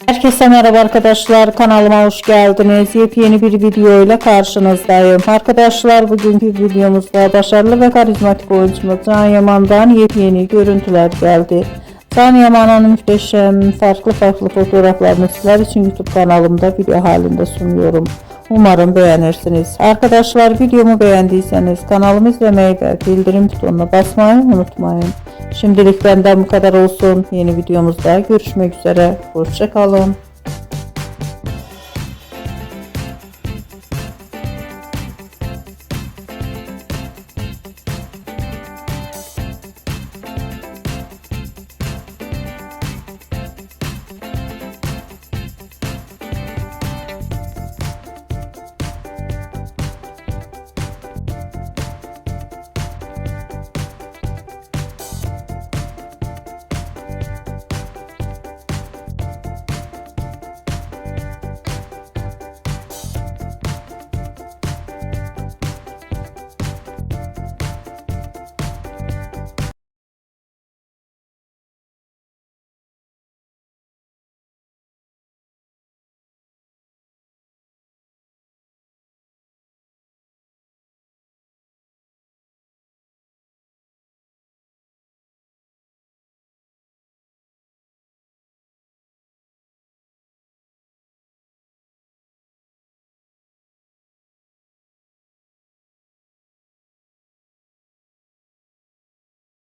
Herkese merhaba arkadaşlar, kanalıma hoş geldiniz. Yepyeni bir video ile karşınızdayım. Arkadaşlar, bugünkü videomuzda başarılı ve karizmatik oyuncumuz Can Yaman'dan yepyeni görüntüler geldi. Can Yaman'ın muhteşem farklı fotoğraflarını sizler için YouTube kanalımda video halinde sunuyorum. Umarım beğenirsiniz. Arkadaşlar, videomu beğendiyseniz kanalımı izlemeyi ve bildirim butonuna basmayı unutmayın. Şimdilik benden bu kadar olsun. Yeni videomuzda görüşmek üzere. Hoşça kalın.